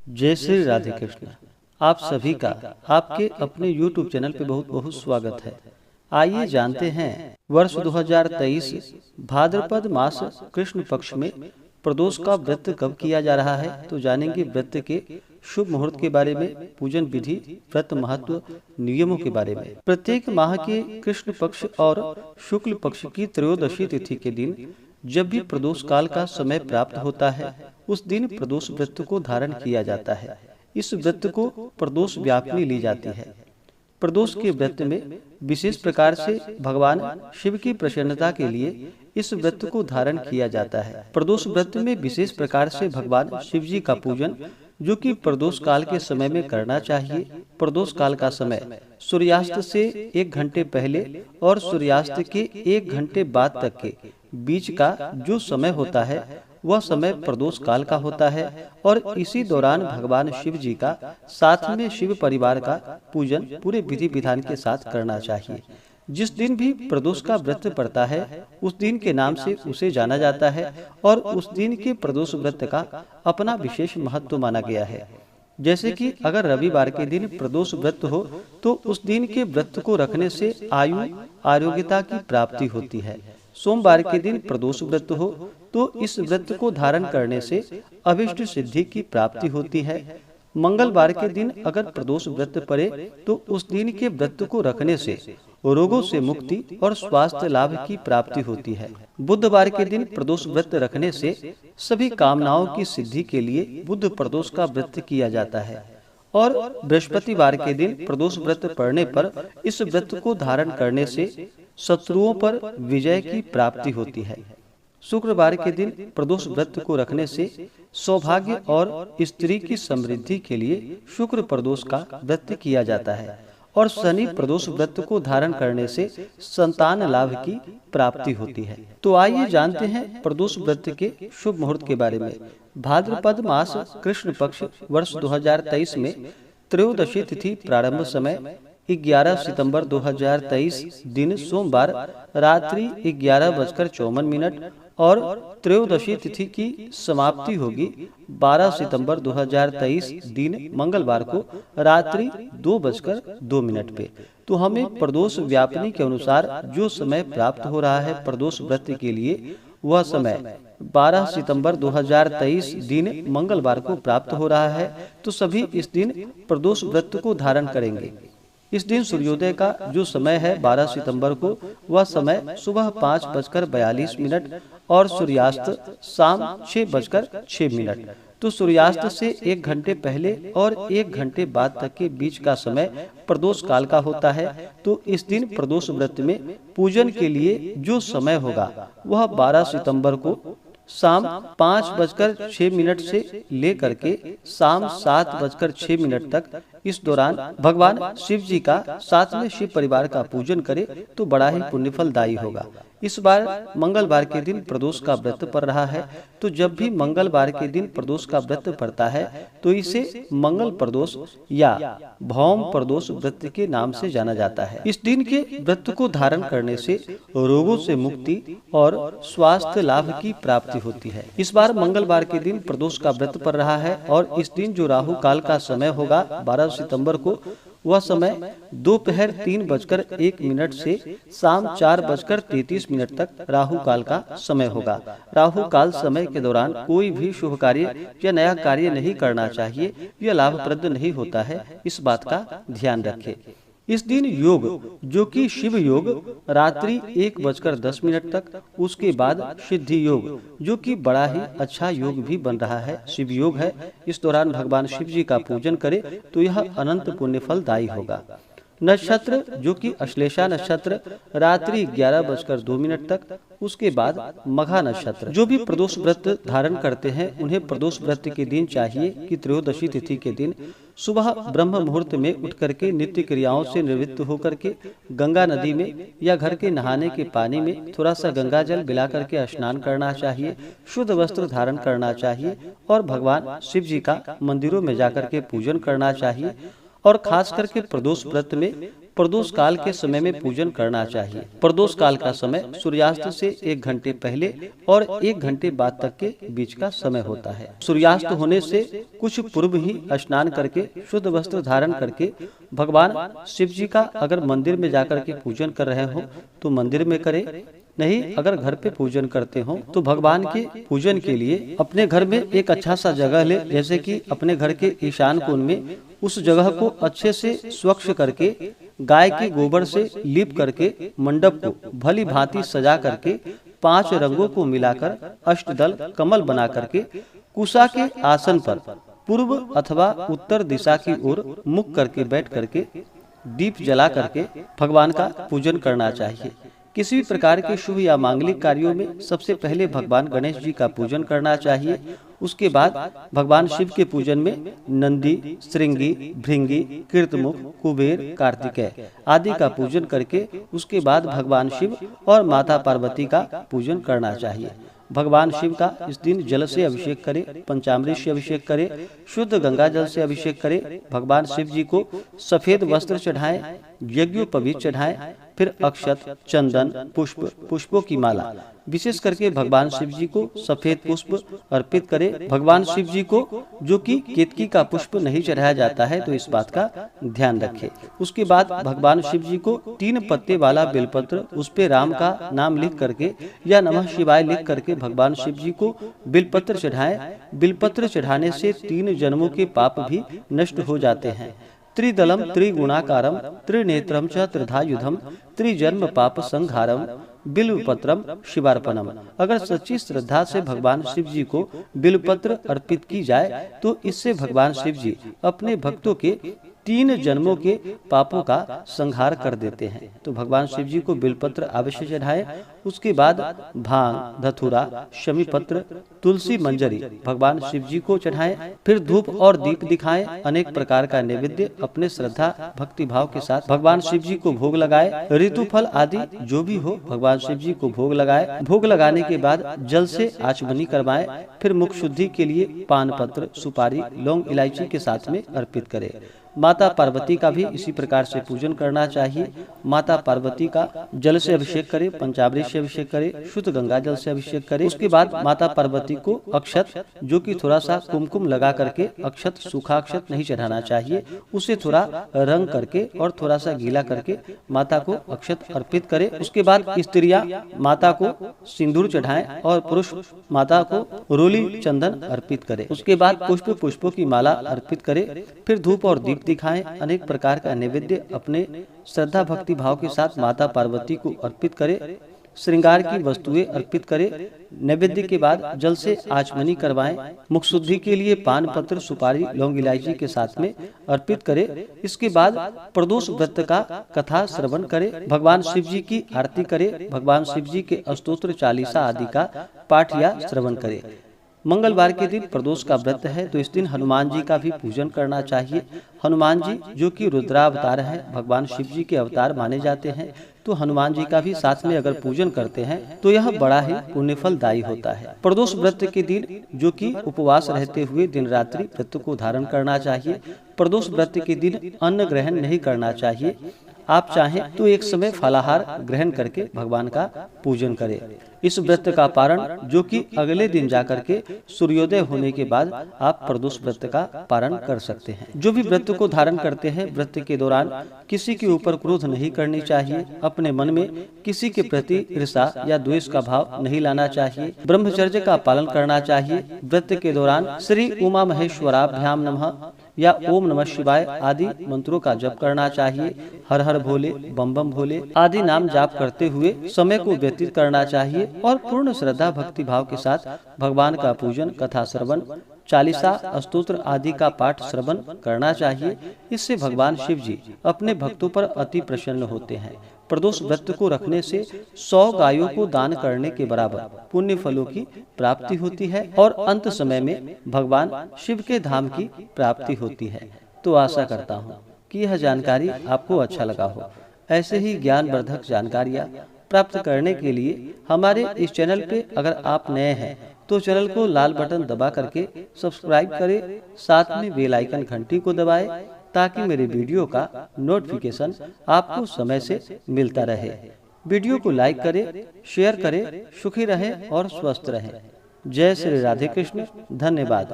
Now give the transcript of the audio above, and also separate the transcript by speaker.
Speaker 1: जय श्री राधे कृष्ण। आप सभी का आपके अपने YouTube चैनल पे बहुत बहुत स्वागत है। आइए जानते हैं वर्ष 2023 भाद्रपद मास कृष्ण पक्ष में प्रदोष का व्रत कब किया जा रहा है। तो जानेंगे व्रत के शुभ मुहूर्त के बारे में, पूजन विधि, व्रत महत्व, नियमों के बारे में। प्रत्येक माह के कृष्ण पक्ष और शुक्ल पक्ष की त्रयोदशी तिथि के दिन जब भी प्रदोष काल का समय प्राप्त होता है, उस दिन प्रदोष व्रत को धारण किया जाता है। इस व्रत को प्रदोष व्यापिनी ली जाती है। प्रदोष के व्रत में विशेष प्रकार से भगवान शिव की प्रसन्नता के लिए इस व्रत को धारण किया जाता है। प्रदोष व्रत में विशेष प्रकार से भगवान शिव जी का पूजन जो कि प्रदोष काल के समय में करना चाहिए। प्रदोष काल का समय सूर्यास्त से 1 घंटे पहले और सूर्यास्त के 1 घंटे बाद तक के बीच का जो समय होता है वह समय प्रदोष काल का होता है और इसी दौरान भगवान शिव जी का साथ में शिव परिवार का पूजन पूरे विधि विधान के साथ करना चाहिए। जिस दिन भी प्रदोष का व्रत पड़ता है उस दिन के नाम से उसे जाना जाता है और उस दिन के प्रदोष व्रत का अपना विशेष महत्व माना गया है। जैसे कि अगर रविवार के दिन प्रदोष व्रत हो तो उस दिन के व्रत को रखने से आयु आरोग्यता की प्राप्ति होती है। सोमवार के दिन प्रदोष व्रत हो तो इस व्रत को धारण करने से अभिष्ट सिद्धि की प्राप्ति होती है। मंगलवार के दिन अगर प्रदोष व्रत पड़े तो उस दिन के व्रत को रखने से रोगों से मुक्ति और स्वास्थ्य लाभ की प्राप्ति होती है। बुधवार के दिन प्रदोष व्रत रखने से सभी कामनाओं की सिद्धि के लिए बुध प्रदोष का व्रत किया जाता है और बृहस्पतिवार के दिन प्रदोष व्रत पड़ने पर इस व्रत को धारण करने से शत्रुओं पर विजय की प्राप्ति होती है। शुक्रवार के दिन प्रदोष व्रत को रखने से सौभाग्य और स्त्री की समृद्धि के लिए शुक्र प्रदोष का व्रत किया जाता है और शनि प्रदोष व्रत को धारण करने से संतान लाभ की प्राप्ति होती है। तो आइए जानते हैं प्रदोष व्रत के शुभ मुहूर्त के बारे में। भाद्रपद मास कृष्ण पक्ष वर्ष 2023 में त्रयोदशी तिथि प्रारंभ समय 11 सितंबर 2023 दिन सोमवार रात्रि 11:54 और त्रयोदशी तिथि की समाप्ति होगी 12 सितंबर 2023 दिन मंगलवार को रात्रि 2:02 पे। तो हमें प्रदोष व्यापिनी के अनुसार जो समय प्राप्त हो रहा है प्रदोष व्रत के लिए वह समय 12 सितंबर 2023 दिन मंगलवार को प्राप्त हो रहा है। तो सभी इस दिन प्रदोष व्रत को धारण करेंगे। इस दिन सूर्योदय का जो समय है 12 सितंबर को वह समय सुबह 5:42 और सूर्यास्त शाम 6:06। तो सूर्यास्त से 1 घंटे पहले और 1 घंटे बाद तक के बीच का समय प्रदोष काल का होता है। तो इस दिन प्रदोष व्रत में पूजन के लिए जो समय होगा वह 12 सितंबर को शाम 5:06 से लेकर के शाम 7:06 तक इस दौरान भगवान शिव जी का साथ में शिव परिवार का पूजन करे तो बड़ा ही पुण्यफलदायी होगा। इस बार मंगलवार के दिन प्रदोष का व्रत पड़ रहा है। तो जब भी मंगलवार के दिन प्रदोष का व्रत पड़ता है तो इसे मंगल प्रदोष या भौम प्रदोष व्रत के नाम से जाना जाता है। इस दिन के व्रत को धारण करने से रोगों से मुक्ति और स्वास्थ्य लाभ की प्राप्ति होती है। इस बार मंगलवार के दिन प्रदोष का व्रत पड़ रहा है और इस दिन जो राहु काल का समय होगा 12 सितंबर को वह समय दोपहर 3:01 से शाम 4:33 तक राहु काल का समय होगा। राहु काल समय के दौरान कोई भी शुभ कार्य या नया कार्य नहीं करना चाहिए, यह लाभप्रद नहीं होता है, इस बात का ध्यान रखें। इस दिन योग जो कि शिव योग रात्रि 1:10 तक, उसके बाद सिद्धि योग जो कि बड़ा ही अच्छा योग भी बन रहा है, शिव योग है। इस दौरान भगवान शिव जी का पूजन करे तो यह अनंत पुण्य फलदायी होगा। नक्षत्र जो कि अश्लेषा नक्षत्र रात्रि 11:02 तक, उसके बाद मघा नक्षत्र। जो भी प्रदोष व्रत धारण करते हैं उन्हें प्रदोष व्रत के दिन चाहिए कि त्रयोदशी तिथि के दिन सुबह ब्रह्म मुहूर्त में उठ करके नित्य क्रियाओं से निवृत्त होकर के गंगा नदी में या घर के नहाने के पानी में थोड़ा सा गंगा जल मिला करके स्नान करना चाहिए, शुद्ध वस्त्र धारण करना चाहिए और भगवान शिव जी का मंदिरों में जाकर के पूजन करना चाहिए। और खास करके प्रदोष व्रत में प्रदोष काल के समय में पूजन करना चाहिए। प्रदोष काल का समय सूर्यास्त से 1 घंटे पहले और 1 घंटे बाद तक के बीच का समय होता है। सूर्यास्त होने से कुछ पूर्व ही स्नान करके शुद्ध वस्त्र धारण करके भगवान शिव जी का अगर मंदिर में जाकर के पूजन कर रहे हो तो मंदिर में करें, नहीं अगर घर पे पूजन करते हो तो भगवान के पूजन के लिए अपने घर में एक अच्छा सा जगह ले, जैसे कि अपने घर के ईशान कोण में उस जगह को अच्छे से स्वच्छ करके गाय के गोबर से लीप करके मंडप को भली भांति सजा करके 5 रंगों को मिलाकर अष्टदल कमल बना करके कुशा के आसन पर पूर्व अथवा उत्तर दिशा की ओर मुख करके बैठ करके दीप जला करके भगवान का पूजन करना चाहिए। किसी भी प्रकार के शुभ या मांगलिक कार्यों में सबसे पहले भगवान गणेश जी का पूजन करना चाहिए। उसके बाद भगवान शिव के पूजन में नंदी, श्रृंगी, भृंगी, कीर्तमुख, कुबेर, कार्तिकेय आदि का पूजन करके उसके बाद भगवान शिव और माता पार्वती का पूजन करना चाहिए। भगवान शिव का इस दिन जल से अभिषेक करें, पंचामृत से अभिषेक करें, शुद्ध गंगा जल से अभिषेक करें। भगवान शिव जी को सफेद वस्त्र चढ़ाएं, यज्ञोपवीत चढ़ाएं, फिर अक्षत, चंदन, पुष्पों की माला विशेष करके भगवान शिव जी को सफेद पुष्प अर्पित करें। भगवान शिव जी को जो कि केतकी का पुष्प नहीं चढ़ाया जाता है तो इस बात का ध्यान रखें। उसके बाद भगवान शिव जी को 3 पत्ते वाला बेलपत्र, उस पे राम का नाम लिख करके या नमः शिवाय लिख करके भगवान शिव जी को बेलपत्र चढ़ाएं। बेलपत्र चढ़ाने से 3 जन्मों के पाप भी नष्ट हो जाते हैं। त्रिदलम त्रिगुणाकारम त्रिनेत्रम च त्रिधायुधम त्रिजन्म पाप संहारम बिल्वपत्रम शिवार्पणम। अगर सच्ची श्रद्धा से भगवान शिव जी को बिल्वपत्र अर्पित की जाए तो इससे भगवान शिव जी अपने भक्तों के 3 जन्मों के पापों का संहार कर देते हैं। तो भगवान शिव जी को बिल्वपत्र अवश्य चढ़ाएं। उसके बाद भांग, धतूरा, शमी पत्र, तुलसी मंजरी भगवान शिव जी को चढ़ाएं। फिर धूप और दीप दिखाएं। अनेक प्रकार का नैवेद्य अपने श्रद्धा भक्ति भाव के साथ भगवान शिव जी को भोग लगाए। ऋतु फल आदि जो भी हो भगवान शिव जी को भोग लगाए। भोग लगाने के बाद जल से आचमनी करवाएं। फिर मुख शुद्धि के लिए पान पत्र, सुपारी, लौंग, इलायची के साथ में अर्पित करें। माता पार्वती का भी इसी प्रकार से पूजन करना चाहिए। माता पार्वती का जल से अभिषेक करें, पंचामृत से अभिषेक करें, शुद्ध गंगा जल से अभिषेक करें। उसके बाद माता पार्वती को अक्षत, जो कि थोड़ा सा कुमकुम लगा करके, अक्षत सूखा अक्षत नहीं चढ़ाना चाहिए, उसे थोड़ा रंग करके और थोड़ा सा गीला करके माता को अक्षत अर्पित करें। उसके बाद स्त्रियां माता को सिंदूर चढ़ाएं और पुरुष माता को रोली चंदन अर्पित करें। उसके बाद पुष्पों की माला अर्पित करें। फिर धूप और दीप दिखाएं। अनेक प्रकार का नैवेद्य अपने श्रद्धा भक्ति भाव के साथ माता पार्वती को अर्पित करें। श्रृंगार की वस्तुएं अर्पित करें। नैवेद्य के बाद जल से आचमनी करवाएं। मुख शुद्धि के लिए पान पत्र, सुपारी, लौंग, इलायची के साथ में अर्पित करें। इसके बाद प्रदोष व्रत का कथा श्रवण करें। भगवान शिव जी की आरती करें। भगवान शिव जी के अस्तोत्र, चालीसा आदि का पाठ या श्रवण करें। मंगलवार के दिन प्रदोष का व्रत है तो इस दिन हनुमान जी का भी पूजन करना चाहिए। हनुमान जी जो कि रुद्रावतार है, भगवान शिव जी के अवतार माने जाते हैं, तो हनुमान जी का भी साथ में अगर पूजन करते हैं तो यह बड़ा ही पुण्यफलदायी होता है। प्रदोष व्रत के दिन जो कि उपवास रहते हुए दिन रात्रि व्रत को धारण करना चाहिए। प्रदोष व्रत के दिन अन्न ग्रहण नहीं करना चाहिए। आप चाहें तो एक समय फलाहार ग्रहण करके भगवान का पूजन करें। इस व्रत का पारण जो कि अगले दिन जाकर के सूर्योदय होने के बाद आप प्रदोष व्रत का पारण कर सकते हैं। जो भी व्रत को धारण करते हैं व्रत के दौरान किसी के ऊपर क्रोध नहीं करनी चाहिए। अपने मन में किसी के प्रति ईर्ष्या या द्वेष का भाव नहीं लाना चाहिए। ब्रह्मचर्य का पालन करना चाहिए। व्रत के दौरान श्री उमा महेश्वराभ्याम नमः या ओम नमः शिवाय आदि मंत्रों का जप करना चाहिए। हर हर भोले, बम बम भोले आदि नाम जाप करते हुए समय को व्यतीत करना चाहिए और पूर्ण श्रद्धा भक्ति भाव के साथ भगवान का पूजन, कथा श्रवण, चालीसा, स्तोत्र आदि का पाठ श्रवण करना चाहिए। इससे भगवान शिव जी अपने भक्तों पर अति प्रसन्न होते हैं। प्रदोष व्रत को रखने से 100 गायों को दान करने के बराबर पुण्य फलों की प्राप्ति होती है और अंत समय में भगवान शिव के धाम की प्राप्ति होती है। तो आशा करता हूँ कि यह जानकारी आपको अच्छा लगा हो। ऐसे ही ज्ञानवर्धक जानकारियाँ प्राप्त करने के लिए हमारे इस चैनल पे अगर आप नए हैं तो चैनल को लाल बटन दबा करके सब्सक्राइब करें, साथ में बेल आइकन घंटी को दबाएं ताकि मेरे वीडियो का नोटिफिकेशन आपको समय से मिलता रहे। वीडियो को लाइक करें, शेयर करें। सुखी रहें और स्वस्थ रहें। जय श्री राधे कृष्ण। धन्यवाद।